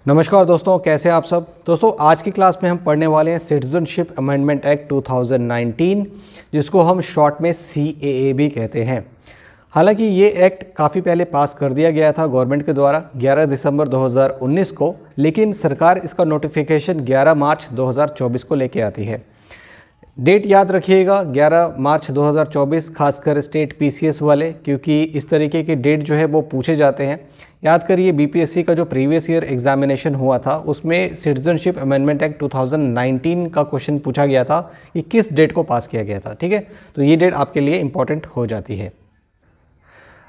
नमस्कार दोस्तों, कैसे हैं आप सब। दोस्तों आज की क्लास में हम पढ़ने वाले हैं सिटीजनशिप अमेंडमेंट एक्ट 2019, जिसको हम शॉर्ट में CAA भी कहते हैं। हालांकि ये एक्ट काफ़ी पहले पास कर दिया गया था गवर्नमेंट के द्वारा 11 दिसंबर 2019 को, लेकिन सरकार इसका नोटिफिकेशन 11 मार्च 2024 को लेके आती है। डेट याद रखिएगा 11 मार्च 2024, खासकर स्टेट PCS वाले, क्योंकि इस तरीके के डेट जो है वो पूछे जाते हैं। याद करिए BPSC का जो प्रीवियस ईयर एग्जामिनेशन हुआ था उसमें सिटीजनशिप अमेंडमेंट एक्ट 2019 का क्वेश्चन पूछा गया था कि किस डेट को पास किया गया था। ठीक है, तो ये डेट आपके लिए इंपॉर्टेंट हो जाती है।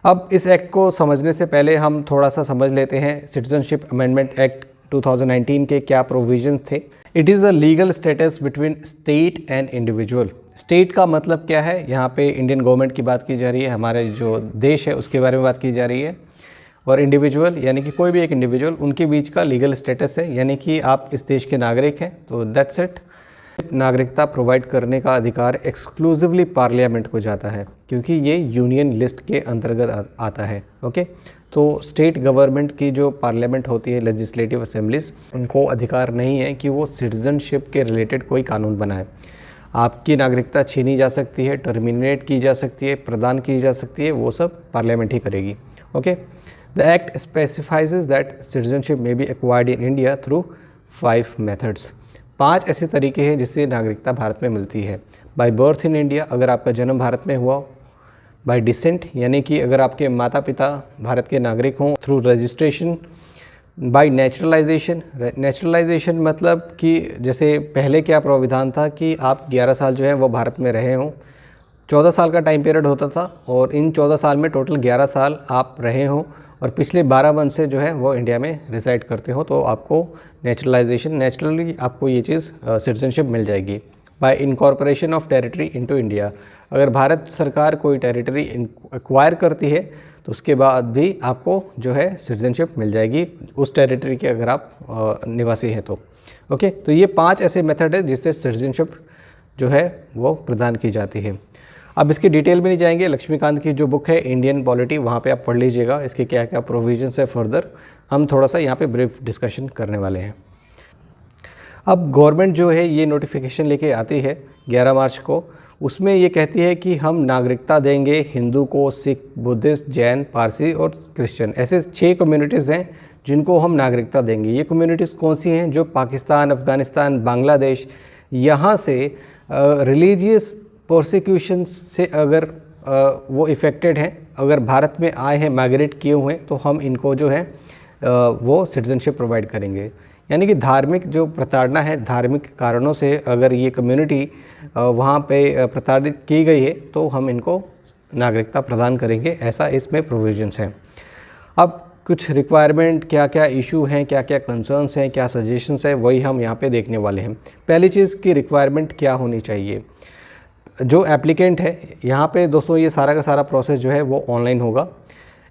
अब इस एक्ट को समझने से पहले हम थोड़ा सा समझ लेते हैं सिटीजनशिप अमेंडमेंट एक्ट 2019 के क्या प्रोविजन थे। It is a legal status between state and individual. State का मतलब क्या है, यहाँ पे इंडियन गवर्नमेंट की बात की जा रही है, हमारे जो देश है उसके बारे में बात की जा रही है। और इंडिविजुअल यानी कि कोई भी एक इंडिविजुअल, उनके बीच का लीगल स्टेटस है, यानी कि आप इस देश के नागरिक हैं, तो दैट्स इट। नागरिकता प्रोवाइड करने का अधिकार एक्सक्लूसिवली पार्लियामेंट को जाता है, क्योंकि ये यूनियन लिस्ट के अंतर्गत आता है। ओके, तो स्टेट गवर्नमेंट की जो पार्लियामेंट होती है, लेजिस्लेटिव असेंबलीज, उनको अधिकार नहीं है कि वो सिटीजनशिप के रिलेटेड कोई कानून बनाए। आपकी नागरिकता छीनी जा सकती है, टर्मिनेट की जा सकती है, प्रदान की जा सकती है, वो सब पार्लियामेंट ही करेगी। Okay, the act specifies that citizenship may be acquired in India through 5 methods. 5 ऐसे तरीके हैं जिससे नागरिकता भारत में मिलती है। बाय बर्थ इन इंडिया, अगर आपका जन्म भारत में हुआ। बाय डिसेंट, यानी कि अगर आपके माता पिता भारत के नागरिक हों। Through registration. Bye naturalisation, naturalisation मतलब कि जैसे पहले क्या प्रावधान था कि आप 11 साल जो है वो भारत में रहे हों। 14 साल का टाइम पीरियड होता था और इन 14 साल में टोटल 11 साल आप रहे हों और पिछले 12 मंथ से जो है वो इंडिया में रिसाइड करते हो, तो आपको नेचुरली आपको ये चीज़ सिटीजनशिप मिल जाएगी। Bye incorporation of territory into India, अगर भारत सरकार कोई टेरिटरी एक्वायर करती है तो उसके बाद भी आपको जो है सिटीजनशिप मिल जाएगी, उस टेरिटरी के अगर आप निवासी हैं तो। ओके, तो ये 5 ऐसे मेथड है जिससे सिटीजनशिप जो है वो प्रदान की जाती है। अब इसकी डिटेल में नहीं जाएंगे, लक्ष्मीकांत की जो बुक है इंडियन पॉलिटी, वहाँ पे आप पढ़ लीजिएगा इसके क्या क्या प्रोविजंस है। फर्दर हम थोड़ा सा यहाँ पे ब्रीफ डिस्कशन करने वाले हैं। अब गवर्नमेंट जो है ये नोटिफिकेशन लेके आती है 11 मार्च को, उसमें ये कहती है कि हम नागरिकता देंगे हिंदू को, सिख, बुद्धिस्ट, जैन, पारसी और क्रिश्चियन, ऐसे 6 कम्युनिटीज़ हैं जिनको हम नागरिकता देंगे। ये कम्युनिटीज़ कौन सी हैं? जो पाकिस्तान, अफ़गानिस्तान, बांग्लादेश, यहाँ से रिलीजियस प्रोसिक्यूशन से अगर वो इफ़ेक्टेड हैं, अगर भारत में आए हैं, माइग्रेट किए हुए हैं, तो हम इनको जो है वो सिटीजनशिप प्रोवाइड करेंगे। यानी कि धार्मिक जो प्रताड़ना है, धार्मिक कारणों से अगर ये कम्युनिटी वहाँ पे प्रताड़ित की गई है तो हम इनको नागरिकता प्रदान करेंगे, ऐसा इसमें प्रोविजंस हैं। अब कुछ रिक्वायरमेंट, क्या क्या इशू हैं, क्या क्या कंसर्न्स हैं, क्या सजेशंस हैं, वही हम यहाँ पे देखने वाले हैं। पहली चीज़ की रिक्वायरमेंट क्या होनी चाहिए। जो एप्लीकेंट है, यहाँ पे दोस्तों ये सारा का सारा प्रोसेस जो है वो ऑनलाइन होगा।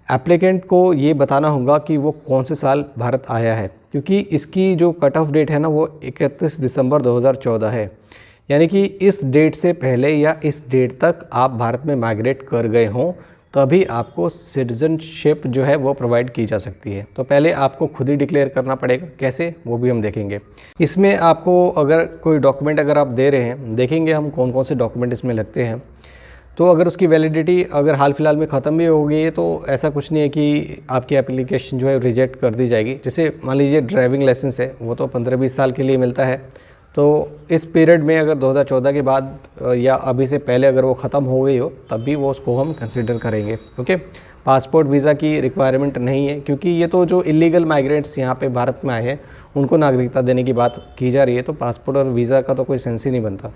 एप्लीकेंट को ये बताना होगा कि वो कौन से साल भारत आया है, क्योंकि इसकी जो कट ऑफ डेट है ना वो 31 दिसंबर 2014 है। यानी कि इस डेट से पहले या इस डेट तक आप भारत में माइग्रेट कर गए हों तभी आपको सिटीजनशिप जो है वो प्रोवाइड की जा सकती है। तो पहले आपको खुद ही डिक्लेयर करना पड़ेगा, कैसे वो भी हम देखेंगे। इसमें आपको अगर कोई डॉक्यूमेंट अगर आप दे रहे हैं, देखेंगे हम कौन कौन से डॉक्यूमेंट इसमें लगते हैं। तो अगर उसकी वैलिडिटी अगर हाल फिलहाल में ख़त्म भी हो गई है तो ऐसा कुछ नहीं है कि आपकी एप्लीकेशन जो है रिजेक्ट कर दी जाएगी। जैसे मान लीजिए ड्राइविंग लाइसेंस है, वो तो 15-20 साल के लिए मिलता है, तो इस पीरियड में अगर 2014 के बाद या अभी से पहले अगर वो ख़त्म हो गई हो तब भी वो उसको हम कंसिडर करेंगे। ओके, पासपोर्ट वीज़ा की रिक्वायरमेंट नहीं है, क्योंकि ये तो जो इलीगल माइग्रेंट्स यहाँ पे भारत में आए हैं उनको नागरिकता देने की बात की जा रही है, तो पासपोर्ट और वीज़ा का तो कोई सेंस ही नहीं बनता।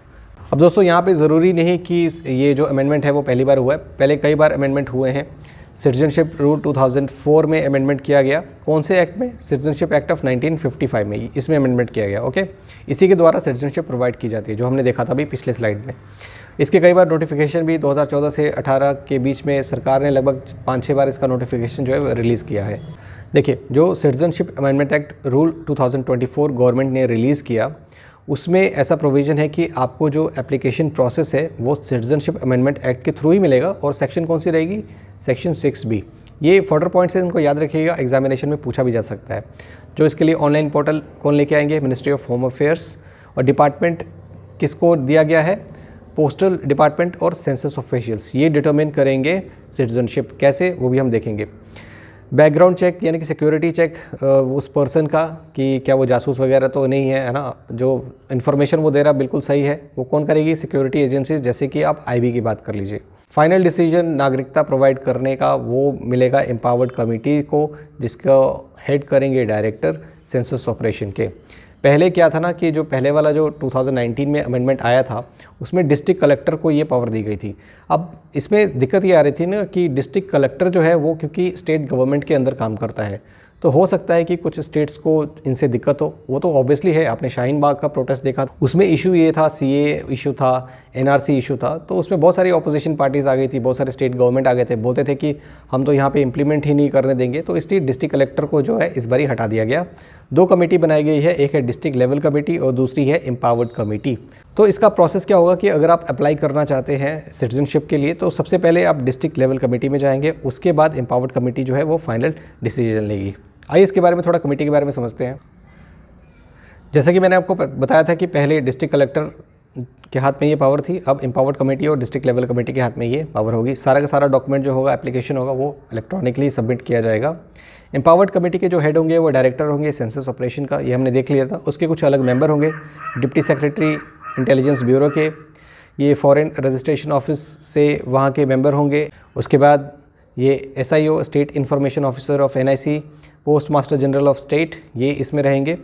अब दोस्तों यहाँ पे ज़रूरी नहीं कि ये जो अमेंडमेंट है वो पहली बार हुआ है, पहले कई बार अमेंडमेंट हुए हैं। सिटीजनशिप रूल 2004 में अमेंडमेंट किया गया। कौन से एक्ट में? सिटीजनशिप एक्ट ऑफ 1955 में, इसमें अमेंडमेंट किया गया। ओके, इसी के द्वारा सिटीजनशिप प्रोवाइड की जाती है, जो हमने देखा था अभी पिछले स्लाइड में। इसके कई बार नोटिफिकेशन भी 2014 से 18 के बीच में सरकार ने लगभग 5-6 बार इसका नोटिफिकेशन जो है रिलीज़ किया है। देखिए, जो citizenship amendment act rule 2024 government ने रिलीज़ किया, उसमें ऐसा प्रोविज़न है कि आपको जो एप्लीकेशन प्रोसेस है वो सिटीजनशिप अमेंडमेंट एक्ट के थ्रू ही मिलेगा। और सेक्शन कौन सी रहेगी? Section 6B। ये फर्दर पॉइंट्स हैं, इनको याद रखिएगा, एग्जामिनेशन में पूछा भी जा सकता है। जो इसके लिए ऑनलाइन पोर्टल कौन लेके आएंगे, मिनिस्ट्री ऑफ होम अफेयर्स। और डिपार्टमेंट किसको दिया गया है, पोस्टल डिपार्टमेंट और सेंसस ऑफिशियल्स, ये डिटरमिन करेंगे सिटीजनशिप कैसे, वो भी हम देखेंगे। बैकग्राउंड चेक यानी कि सिक्योरिटी चेक उस पर्सन का कि क्या वो जासूस वगैरह तो नहीं है ना, जो इन्फॉर्मेशन वो दे रहा बिल्कुल सही है, वो कौन करेगी, सिक्योरिटी एजेंसीज, जैसे कि आप आईबी की बात कर लीजिए। फाइनल डिसीजन नागरिकता प्रोवाइड करने का वो मिलेगा एम्पावर्ड कमेटी को, जिसका हेड करेंगे डायरेक्टर सेंसस ऑपरेशन के। पहले क्या था ना कि जो पहले वाला जो 2019 में अमेंडमेंट आया था उसमें डिस्ट्रिक्ट कलेक्टर को ये पावर दी गई थी। अब इसमें दिक्कत ये आ रही थी ना कि डिस्ट्रिक्ट कलेक्टर जो है वो क्योंकि स्टेट गवर्नमेंट के अंदर काम करता है, तो हो सकता है कि कुछ स्टेट्स को इनसे दिक्कत हो। वो तो ऑब्वियसली है, आपने शाहीन बाग का प्रोटेस्ट देखा, उसमें इशू ये था, सीए इशू था, एनआरसी इशू था, तो उसमें बहुत सारी ऑपोजिशन पार्टीज़ आ गई थी, बहुत सारे स्टेट गवर्नमेंट आ गए थे, बोलते थे कि हम तो यहाँ पे इम्प्लीमेंट ही नहीं करने देंगे। तो इसलिए डिस्ट्रिक्ट कलेक्टर को जो है इस बार ही हटा दिया गया। 2 कमेटी बनाई गई है, एक है डिस्ट्रिक्ट लेवल कमेटी और दूसरी है एम्पावर्ड कमेटी। तो इसका प्रोसेस क्या होगा कि अगर आप अप्लाई करना चाहते हैं सिटीजनशिप के लिए तो सबसे पहले आप डिस्ट्रिक्ट लेवल कमेटी में जाएंगे, उसके बाद एम्पावर्ड कमेटी जो है वो फाइनल डिसीजन लेगी। आइए इसके बारे में थोड़ा कमेटी के बारे में समझते हैं। जैसा कि मैंने आपको बताया था कि पहले डिस्ट्रिक्ट कलेक्टर के हाथ में ये पावर थी, अब एम्पावर्ड कमेटी और डिस्ट्रिक्ट लेवल कमेटी के हाथ में ये पावर होगी। सारा का सारा डॉक्यूमेंट जो होगा, एप्लीकेशन होगा, वो इलेक्ट्रॉनिकली सबमिट किया जाएगा। एम्पावर्ड कमेटी के जो हेड होंगे वो डायरेक्टर होंगे सेंसस ऑपरेशन का, ये हमने देख लिया था। उसके कुछ अलग मेंबर होंगे, डिप्टी सेक्रेटरी इंटेलिजेंस ब्यूरो के, ये फॉरेन रजिस्ट्रेशन ऑफिस से वहाँ के मेंबर होंगे। उसके बाद ये SIO state information officer of NIC, post master general of state, ये इसमें रहेंगे।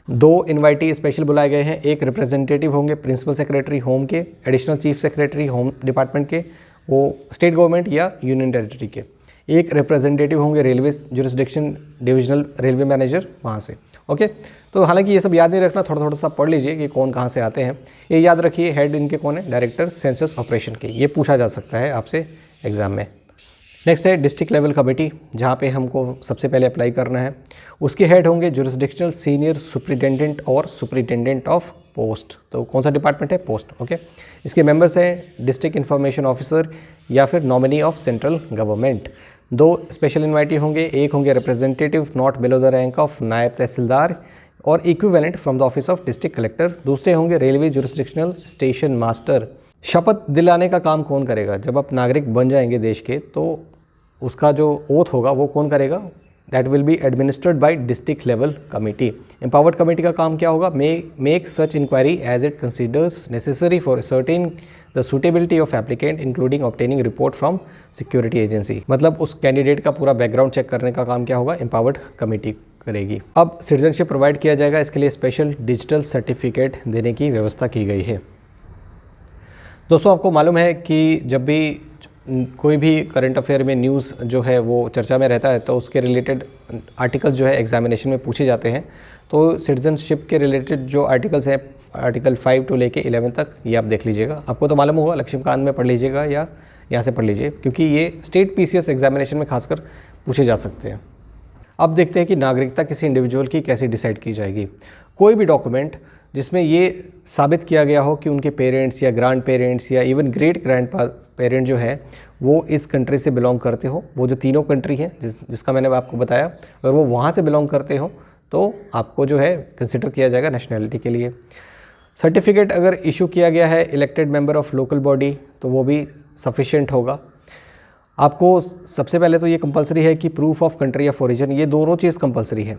2 इनवाइटी स्पेशल बुलाए गए हैं, एक रिप्रेजेंटेटिव होंगे प्रिंसिपल सेक्रेटरी होम के, additional chief secretary home department के, वो स्टेट गवर्नमेंट या यूनियन टेरिटरी के। एक रिप्रेजेंटेटिव होंगे railway jurisdiction divisional railway manager वहाँ से। ओके, तो हालांकि ये सब याद नहीं रखना, थोड़ा थोड़ा सा पढ़ लीजिए कि कौन कहाँ से आते हैं। ये याद रखिए, हेड इनके कौन है, डायरेक्टर सेंसस ऑपरेशन के, ये पूछा जा सकता है आपसे एग्जाम में। नेक्स्ट है डिस्ट्रिक्ट लेवल कमेटी, जहाँ पे हमको सबसे पहले अप्लाई करना है। उसके हेड होंगे जुरिस्डिक्शनल सीनियर सुपरिटेंडेंट और सुपरिटेंडेंट ऑफ पोस्ट, तो कौन सा डिपार्टमेंट है, पोस्ट। ओके, इसके मेंबर्स हैं डिस्ट्रिक्ट इन्फॉर्मेशन ऑफिसर या फिर nominee of central government. 2 special invitee होंगे, एक होंगे representative not below the rank of नायब तहसीलदार और equivalent from the office of district collector. दूसरे होंगे रेलवे जुरिस्डिक्शनल स्टेशन मास्टर। शपथ दिलाने का काम कौन करेगा, जब आप नागरिक बन जाएंगे देश के तो उसका जो ओथ होगा वो कौन करेगा, that will be administered by district level committee. Empowered committee का काम क्या होगा, make such inquiry as it considers necessary for certain the suitability of applicant including obtaining report from security agency. मतलब उस कैंडिडेट का पूरा बैकग्राउंड चेक करने का काम क्या होगा, एम्पावर्ड कमेटी करेगी। अब सिटीजनशिप प्रोवाइड किया जाएगा, इसके लिए स्पेशल डिजिटल सर्टिफिकेट देने की व्यवस्था की गई है। दोस्तों, आपको मालूम है कि जब भी कोई भी करंट अफेयर में न्यूज़ जो है वो चर्चा में रहता है तो उसके रिलेटेड आर्टिकल्स जो है एग्जामिनेशन में पूछे जाते हैं। तो सिटीजनशिप के रिलेटेड जो आर्टिकल्स हैं, आर्टिकल 5 to लेके 11 तक, ये आप देख लीजिएगा। आपको तो मालूम होगा, लक्ष्मीकांत में पढ़ लीजिएगा या यहाँ से पढ़ लीजिए, क्योंकि ये स्टेट PCS एग्जामिनेशन में खासकर पूछे जा सकते हैं। अब देखते हैं कि नागरिकता किसी इंडिविजुअल की कैसे डिसाइड की जाएगी। कोई भी डॉक्यूमेंट जिसमें ये साबित किया गया हो कि उनके पेरेंट्स या ग्रैंड पेरेंट्स या इवन ग्रेट ग्रैंड पेरेंट जो है वो इस कंट्री से बिलोंग करते हो, वो जो तीनों कंट्री हैं जिसका मैंने आपको बताया, अगर वो वहाँ से बिलोंग करते हो तो आपको जो है कंसिडर किया जाएगा नेशनैलिटी के लिए। सर्टिफिकेट अगर इशू किया गया है elected member of local body तो वो भी सफिशिएंट होगा। आपको सबसे पहले तो ये कंपलसरी है कि proof of country of origin, ये दोनों चीज़ कंपलसरी है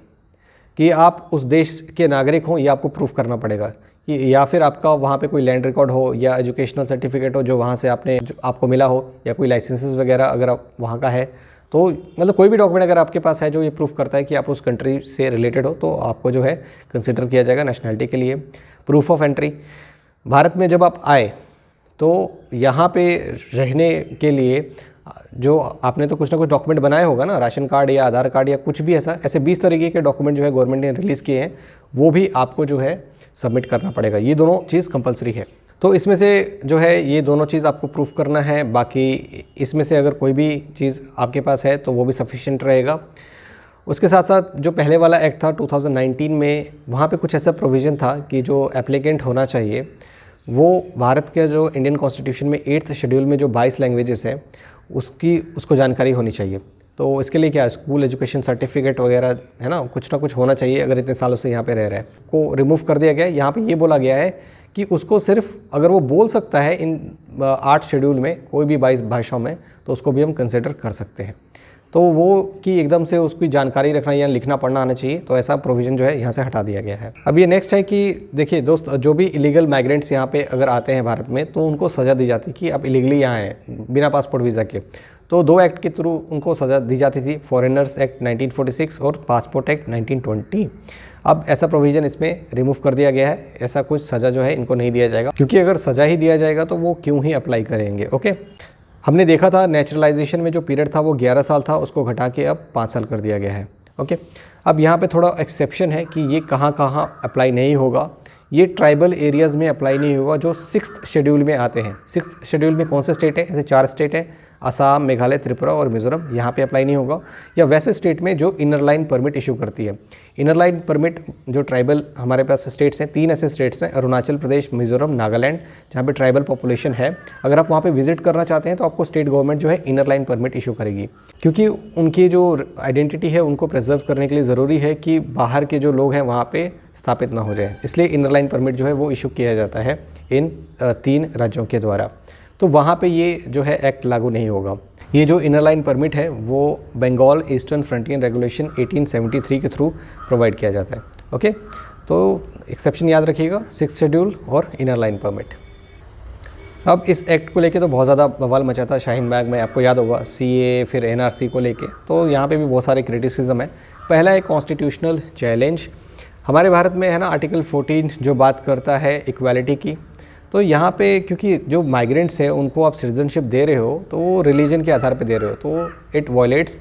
कि आप उस देश के नागरिक हों, ये आपको प्रूफ करना पड़ेगा कि या फिर आपका वहाँ पे कोई लैंड रिकॉर्ड हो या एजुकेशनल सर्टिफिकेट हो जो वहाँ से आपको मिला हो, या कोई लाइसेंसेस वगैरह अगर आप वहाँ का है, तो मतलब कोई भी डॉक्यूमेंट अगर आपके पास है जो ये प्रूफ करता है कि आप उस कंट्री से रिलेटेड हो तो आपको जो है कंसिडर किया जाएगा नेशनैलिटी के लिए। प्रूफ ऑफ एंट्री, भारत में जब आप आए तो यहाँ पे रहने के लिए जो आपने तो कुछ ना कुछ डॉक्यूमेंट बनाए होगा ना, राशन कार्ड या आधार कार्ड या कुछ भी ऐसे 20 तरीके के डॉक्यूमेंट जो है गवर्नमेंट ने रिलीज़ किए हैं, वो भी आपको जो है सबमिट करना पड़ेगा। ये दोनों चीज़ कंपलसरी है। तो इसमें से जो है ये दोनों चीज़ आपको प्रूफ करना है। बाकी इसमें से अगर कोई भी चीज़ आपके पास है तो वो भी सफिशिएंट रहेगा। उसके साथ साथ जो पहले वाला एक्ट था 2019 में, वहाँ पे कुछ ऐसा प्रोविज़न था कि जो एप्लीकेंट होना चाहिए वो भारत के जो इंडियन कॉन्स्टिट्यूशन में 8th शेड्यूल में जो 22 लैंग्वेजेस है उसको जानकारी होनी चाहिए। तो इसके लिए क्या स्कूल एजुकेशन सर्टिफिकेट वगैरह है ना कुछ होना चाहिए। अगर इतने सालों से यहाँ पे रह रहा है को रिमूव कर दिया गया है। यहाँ पे ये बोला गया है कि उसको सिर्फ अगर वो बोल सकता है इन 8 शेड्यूल में कोई भी 22 भाषाओं में तो उसको भी हम कंसिडर कर सकते हैं। तो वो कि एकदम से उसकी जानकारी रखना या लिखना पढ़ना आना चाहिए, तो ऐसा प्रोविज़न जो है यहाँ से हटा दिया गया है। अब ये नेक्स्ट है कि देखिए दोस्त, जो भी इलीगल माइग्रेंट्स यहाँ पे अगर आते हैं भारत में तो उनको सज़ा दी जाती है कि आप इलीगली यहाँ हैं बिना पासपोर्ट वीज़ा के। तो 2 एक्ट के थ्रू उनको सज़ा दी जाती थी, फॉरेनर्स एक्ट 1946 और पासपोर्ट एक्ट 1920। अब ऐसा प्रोविज़न इसमें रिमूव कर दिया गया है। ऐसा कुछ सज़ा जो है इनको नहीं दिया जाएगा, क्योंकि अगर सज़ा ही दिया जाएगा तो वो क्यों ही अप्लाई करेंगे। ओके, हमने देखा था नेचुरलाइजेशन में जो पीरियड था वो 11 साल था, उसको घटा के अब 5 साल कर दिया गया है। ओके, अब यहाँ पे थोड़ा एक्सेप्शन है कि ये कहाँ कहाँ अप्लाई नहीं होगा। ये ट्राइबल एरियाज़ में अप्लाई नहीं होगा जो 6th शेड्यूल में आते हैं। 6th शेड्यूल में कौन से स्टेट है? ऐसे 4 स्टेट हैं, असम, मेघालय, त्रिपुरा और मिज़ोरम। यहाँ पे अप्लाई नहीं होगा। या वैसे स्टेट में जो इनर लाइन परमिट इशू करती है। इनर लाइन परमिट जो ट्राइबल हमारे पास स्टेट्स हैं, 3 ऐसे स्टेट्स हैं, अरुणाचल प्रदेश, मिज़ोरम, नागालैंड, जहाँ पे ट्राइबल पॉपुलेशन है। अगर आप वहाँ पे विजिट करना चाहते हैं तो आपको स्टेट गवर्नमेंट जो है इनर लाइन परमिट इशू करेगी, क्योंकि उनकी जो आइडेंटिटी है उनको प्रिजर्व करने के लिए ज़रूरी है कि बाहर के जो लोग हैं वहाँ पे स्थापित ना हो जाए। इसलिए इनर लाइन परमिट जो है वो इशू किया जाता है इन 3 राज्यों के द्वारा। तो वहाँ पे ये जो है एक्ट लागू नहीं होगा। ये जो इनर लाइन परमिट है वो बंगाल ईस्टर्न फ्रंटियर रेगुलेशन 1873 के थ्रू प्रोवाइड किया जाता है। ओके, तो एक्सेप्शन याद रखिएगा, 6th शेड्यूल और इनर लाइन परमिट। अब इस एक्ट को लेके तो बहुत ज़्यादा बवाल मचा था शाहीन बाग में, आपको याद होगा, CAA फिर NRC को लेके। तो यहाँ पे भी बहुत सारे क्रिटिसिज्म है। पहला है कॉन्स्टिट्यूशनल चैलेंज। हमारे भारत में है ना आर्टिकल 14 जो बात करता है इक्वालिटी की। तो यहाँ पे क्योंकि जो माइग्रेंट्स हैं उनको आप सिटीजनशिप दे रहे हो तो वो रिलीजन के आधार पे दे रहे हो, तो it violates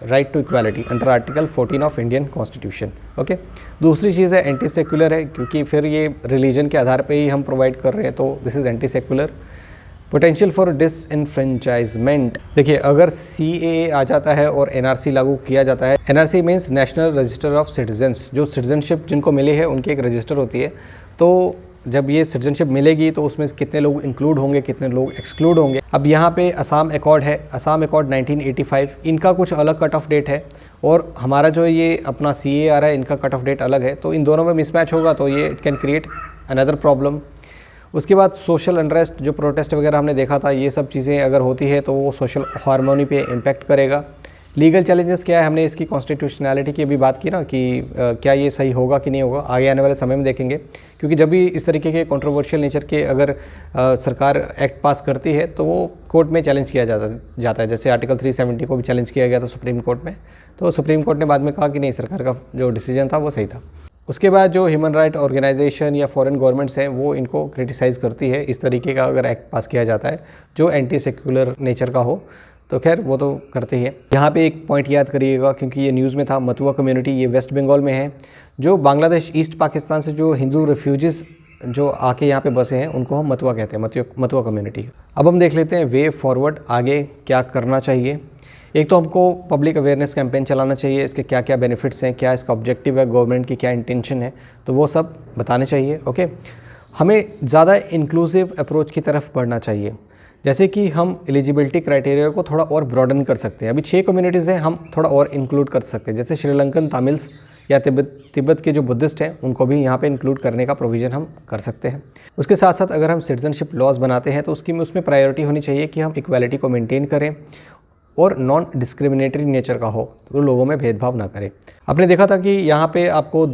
right to equality under article 14 of Indian constitution. Okay, दूसरी चीज़ है एंटी सेक्युलर है, क्योंकि फिर ये रिलीजन के आधार पे ही हम प्रोवाइड कर रहे हैं, तो this is anti secular. Potential for disenfranchisement. देखिए, अगर CAA आ जाता है और NRC लागू किया जाता है, NRC means national register of citizens, जो सिटीजनशिप जिनको मिली है उनकी एक रजिस्टर होती है। तो जब ये सिटीजनशिप मिलेगी तो उसमें कितने लोग इंक्लूड होंगे, कितने लोग एक्सक्लूड होंगे। अब यहाँ पे असम अकॉर्ड है, असम अकॉर्ड 1985, इनका कुछ अलग कट ऑफ डेट है और हमारा जो ये अपना CAA आ रहा है इनका कट ऑफ डेट अलग है। तो इन दोनों में मिसमैच होगा तो ये it can create another problem. उसके बाद सोशल अनरेस्ट, जो प्रोटेस्ट वगैरह हमने देखा था, ये सब चीज़ें अगर होती है तो वो सोशल हार्मोनी पे इम्पैक्ट करेगा। लीगल चैलेंजेस क्या है, हमने इसकी कॉन्स्टिट्यूशनैलिटी की भी बात की ना कि क्या ये सही होगा कि नहीं होगा, आगे आने वाले समय में देखेंगे। क्योंकि जब भी इस तरीके के कंट्रोवर्शियल नेचर के अगर सरकार एक्ट पास करती है तो वो कोर्ट में चैलेंज किया जाता है। जैसे आर्टिकल 370 को भी चैलेंज किया गया था सुप्रीम कोर्ट में, तो सुप्रीम कोर्ट ने बाद में कहा कि नहीं, सरकार का जो डिसीजन था वो सही था। उसके बाद जो ह्यूमन राइट ऑर्गेनाइजेशन या फॉरेन गवर्नमेंट्स हैं वो इनको क्रिटिसाइज़ करती है इस तरीके का अगर एक्ट पास किया जाता है जो एंटी सेक्युलर नेचर का हो, तो खैर वो तो करते ही है। यहाँ पे एक पॉइंट याद करिएगा क्योंकि ये न्यूज़ में था, मतुआ कम्युनिटी, ये वेस्ट बंगाल में है, जो बांग्लादेश ईस्ट पाकिस्तान से जो हिंदू रेफ्यूजीज़ जो आके यहाँ पे बसे हैं उनको हम मतुआ कहते हैं, मतुआ कम्युनिटी। अब हम देख लेते हैं वे फॉरवर्ड, आगे क्या करना चाहिए। एक तो हमको पब्लिक अवेयरनेस कैंपेन चलाना चाहिए, इसके क्या क्या बेनिफिट्स हैं, क्या इसका ऑब्जेक्टिव है, गवर्नमेंट की क्या इंटेंशन है, तो वो सब बताने चाहिए। ओके, हमें ज़्यादा इंक्लूसिव अप्रोच की तरफ बढ़ना चाहिए, जैसे कि हम एलिजिबिलिटी क्राइटेरिया को थोड़ा और ब्रॉडन कर सकते हैं। अभी 6 कम्युनिटीज़ हैं, हम थोड़ा और इंक्लूड कर सकते हैं, जैसे श्रीलंकन तमिल्स या तिब्बत के जो बुद्धिस्ट हैं उनको भी यहाँ पे इंक्लूड करने का प्रोविज़न हम कर सकते हैं। उसके साथ साथ अगर हम सिटीजनशिप लॉज बनाते हैं तो उसमें प्रायोरिटी होनी चाहिए कि हम इक्वालिटी को मेंटेन करें और नॉन डिस्क्रिमिनेटरी नेचर का हो, तो लोगों में भेदभाव ना करें। आपने देखा था कि यहाँ पे आपको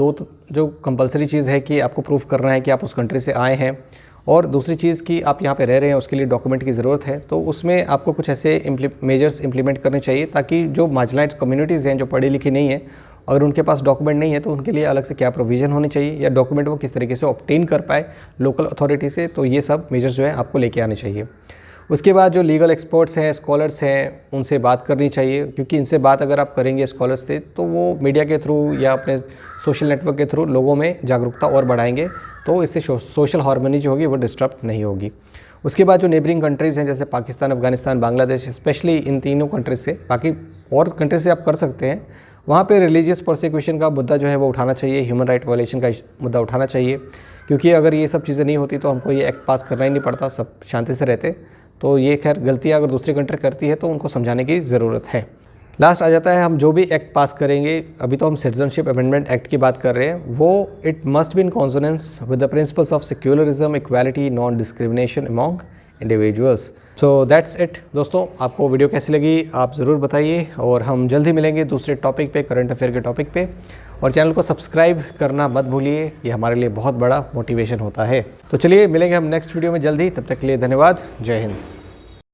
जो कंपलसरी चीज़ है कि आपको प्रूफ करना है कि आप उस कंट्री से आए हैं, और दूसरी चीज़ कि आप यहाँ पे रह रहे हैं, उसके लिए डॉक्यूमेंट की ज़रूरत है। तो उसमें आपको कुछ ऐसे मेजर्स इंप्लीमेंट करने चाहिए ताकि जो मार्जिनलाइज्ड कम्युनिटीज़ हैं, जो पढ़ी लिखी नहीं है, अगर उनके पास डॉक्यूमेंट नहीं है तो उनके लिए अलग से क्या प्रोविज़न होनी चाहिए, या डॉक्यूमेंट वो किस तरीके से ऑब्टेन कर पाए लोकल अथॉरिटी से। तो ये सब मेजर्स जो है आपको लेके आने चाहिए। उसके बाद जो लीगल एक्सपर्ट्स हैं, स्कॉलर्स हैं, उनसे बात करनी चाहिए, क्योंकि इनसे बात अगर आप करेंगे स्कॉलर्स से तो वो मीडिया के थ्रू या अपने सोशल नेटवर्क के थ्रू लोगों में जागरूकता और बढ़ाएंगे, तो इससे सोशल हार्मनी जो होगी वो डिस्टर्ब नहीं होगी। उसके बाद जो नेबरिंग कंट्रीज़ हैं जैसे पाकिस्तान, अफगानिस्तान, बांग्लादेश, स्पेशली इन तीनों कंट्रीज से, बाकी और कंट्रीज से आप कर सकते हैं, वहाँ पे रिलीजियस प्रोसिक्यूशन का मुद्दा जो है वो उठाना चाहिए, ह्यूमन राइट वायलेशन का मुद्दा उठाना चाहिए, क्योंकि अगर ये सब चीज़ें नहीं होती तो हमको ये एक्ट पास करना ही नहीं पड़ता, सब शांति से रहते। तो ये खैर गलतियाँ अगर दूसरी कंट्री करती है तो उनको समझाने की ज़रूरत है। लास्ट आ जाता है हम जो भी एक्ट पास करेंगे, अभी तो हम सिटीजनशिप अमेंडमेंट एक्ट की बात कर रहे हैं, वो it must be in consonance with the principles of secularism, equality, non discrimination among individuals. So that's it दोस्तों, आपको वीडियो कैसी लगी आप ज़रूर बताइए, और हम जल्द ही मिलेंगे दूसरे टॉपिक पे, करंट अफेयर के टॉपिक पे। और चैनल को सब्सक्राइब करना मत भूलिए, ये हमारे लिए बहुत बड़ा मोटिवेशन होता है। तो चलिए मिलेंगे हम नेक्स्ट वीडियो में जल्दी, तब तक के लिए धन्यवाद। जय हिंद।